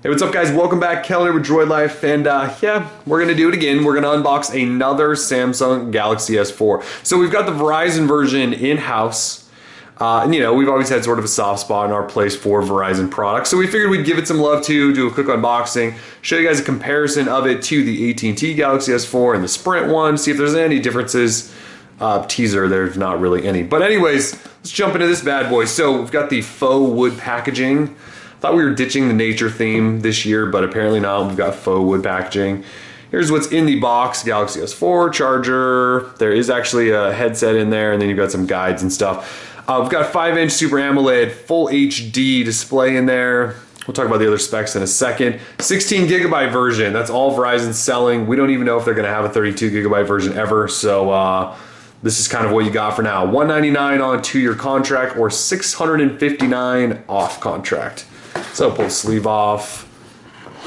Hey, what's up, guys? Welcome back. Kellner with Droid Life, and yeah, we're gonna do it again. We're gonna unbox another Samsung Galaxy S4. So we've got the Verizon version in-house, and we've always had sort of a soft spot in our place for Verizon products. So we figured we'd give it some love too, do a quick unboxing, show you guys a comparison of it to the AT&T Galaxy S4 and the Sprint one, see if there's any differences. Teaser, there's not really any. But anyways, let's jump into this bad boy. So we've got the faux wood packaging. Thought we were ditching the nature theme this year, but apparently not. We've got faux wood packaging. Here's what's in the box: Galaxy S4 charger. There is actually a headset in there, and then you've got some guides and stuff. We've got 5-inch Super AMOLED Full HD display in there. We'll talk about the other specs in a second. 16 gigabyte version. That's all Verizon's selling. We don't even know if they're going to have a 32 gigabyte version ever. So this is kind of what you got for now. $199 on a 2-year contract, or $659 off contract. So pull the sleeve off,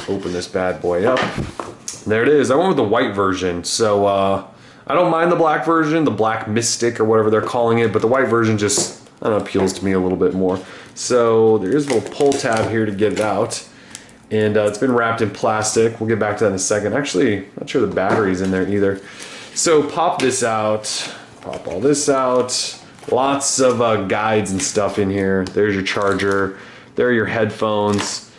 open this bad boy up. There it is. I went with the white version. So I don't mind the black version, the black mystic or whatever they're calling it, but the white version just, I don't know, appeals to me a little bit more. So there is a little pull tab here to get it out. And it's been wrapped in plastic. We'll get back to that in a second. Actually, not sure the battery's in there either. So pop this out, pop all this out. Lots of guides and stuff in here. There's your charger. There are your headphones.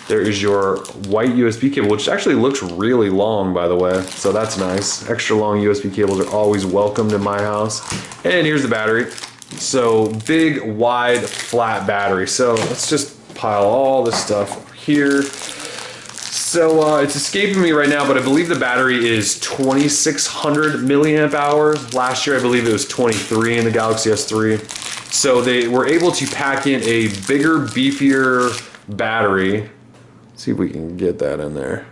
There is your white USB cable, which actually looks really long, by the way. So that's nice. Extra long USB cables are always welcomed in my house. And here's the battery. So big, wide, flat battery. So let's just pile all this stuff here. So it's escaping me right now, but I believe the battery is 2,600 milliamp hours. Last year, I believe it was 23 in the Galaxy S3. So they were able to pack in a bigger, beefier battery. Let's see if we can get that in there.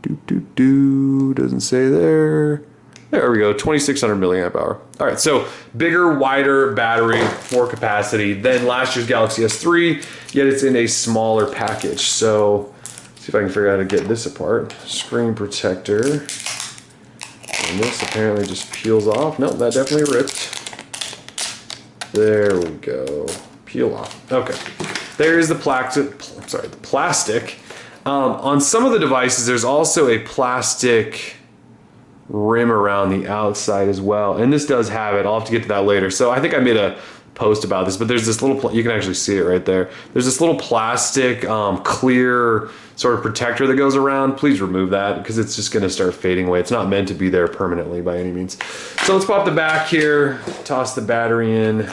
Doesn't say there. There we go, 2,600 milliamp hour. All right, so bigger, wider battery, more capacity than last year's Galaxy S3, yet it's in a smaller package. So let's see if I can figure out how to get this apart. Screen protector. And this apparently just peels off. Nope, that definitely ripped. There we go. Peel off. Okay. There is the plastic. On some of the devices, there's also a plastic rim around the outside as well. And this does have it. I'll have to get to that later. So I think I made a post about this, but there's this little, you can actually see it right there. There's this little plastic clear sort of protector that goes around. Please remove that because it's just going to start fading away. It's not meant to be there permanently by any means. So let's pop the back here, toss the battery in,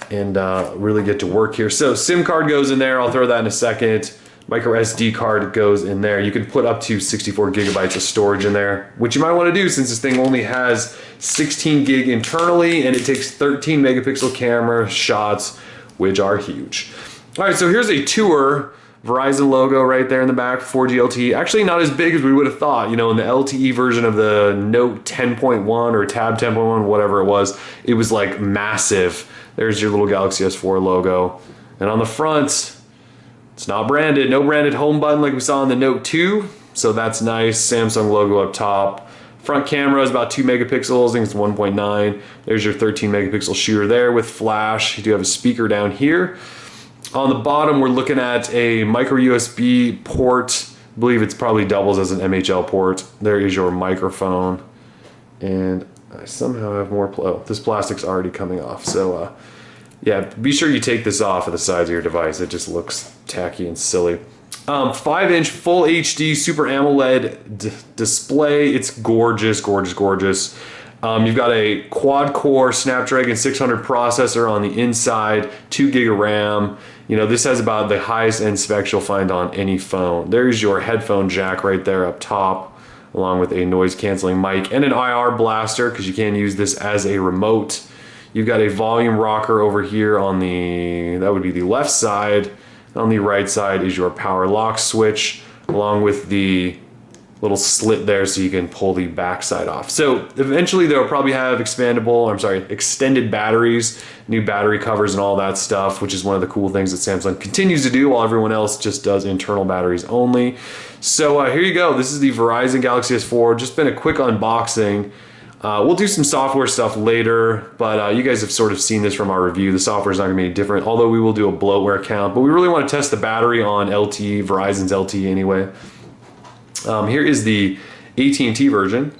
and really get to work here. So SIM card goes in there. I'll throw that in a second. Micro SD card goes in there. You can put up to 64 gigabytes of storage in there, which you might want to do since this thing only has 16 gig internally and it takes 13 megapixel camera shots, which are huge. All right, so here's a tour. Verizon logo right there in the back, 4G LTE. Actually not as big as we would have thought. You know, in the LTE version of the Note 10.1 or Tab 10.1, whatever it was like massive. There's your little Galaxy S4 logo. And on the front, it's not branded. No branded home button like we saw on the Note 2. So that's nice. Samsung logo up top. Front camera is about 2 megapixels. I think it's 1.9. There's your 13 megapixel shooter there with flash. You do have a speaker down here. On the bottom, we're looking at a micro USB port. I believe it's probably doubles as an MHL port. There is your microphone. And I somehow have more, oh, this plastic's already coming off. So yeah, be sure you take this off of the sides of your device. It just looks tacky and silly. 5-inch Full HD Super AMOLED display. It's gorgeous, gorgeous, gorgeous. You've got a quad-core Snapdragon 600 processor on the inside, 2 gig of RAM. You know, this has about the highest end specs you'll find on any phone. There's your headphone jack right there up top, along with a noise-canceling mic and an IR blaster, because you can use this as a remote. You've got a volume rocker over here on the, that would be the left side. On the right side is your power lock switch, along with the little slit there so you can pull the back side off. So eventually they'll probably have extended batteries, new battery covers and all that stuff, which is one of the cool things that Samsung continues to do while everyone else just does internal batteries only. So here you go. This is the Verizon Galaxy S4. Just been a quick unboxing. We'll do some software stuff later, but you guys have sort of seen this from our review. The software is not going to be any different, although we will do a bloatware count. But we really want to test the battery on LTE, Verizon's LTE anyway. Here is the AT&T version.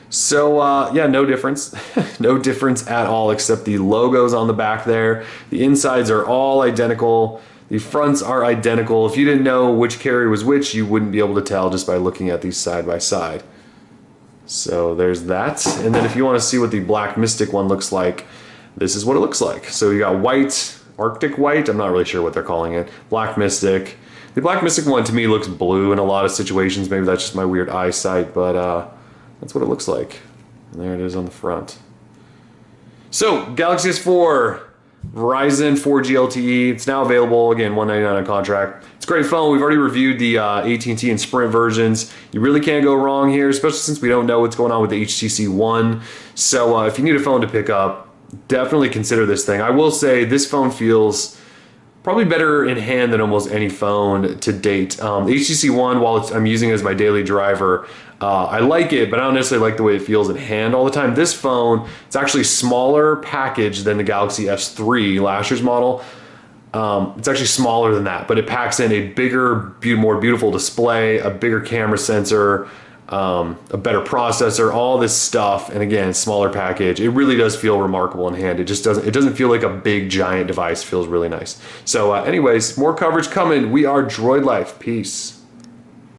So yeah, no difference. No difference at all, except the logos on the back there. The insides are all identical. The fronts are identical. If you didn't know which carrier was which, you wouldn't be able to tell just by looking at these side by side. So there's that. And then if you want to see what the Black Mystic one looks like, this is what it looks like. So you got white, Arctic white, I'm not really sure what they're calling it, Black Mystic. The Black Mystic one to me looks blue in a lot of situations. Maybe that's just my weird eyesight, but that's what it looks like. And there it is on the front. So Galaxy S4, Verizon 4G LTE. It's now available, again, $199 on contract. It's a great phone. We've already reviewed the AT&T and Sprint versions. You really can't go wrong here, especially since we don't know what's going on with the HTC One. So if you need a phone to pick up, definitely consider this thing. I will say this phone feels probably better in hand than almost any phone to date. The HTC One, while I'm using it as my daily driver, I like it, but I don't necessarily like the way it feels in hand all the time. This phone, it's actually smaller package than the Galaxy S3, last year's model. It's actually smaller than that, but it packs in a bigger, more beautiful display, a bigger camera sensor, a better processor, all this stuff, and again, smaller package. It really does feel remarkable in hand. It doesn't feel like a big giant device. It feels really nice. So anyways, more coverage coming. We are Droid Life. Peace.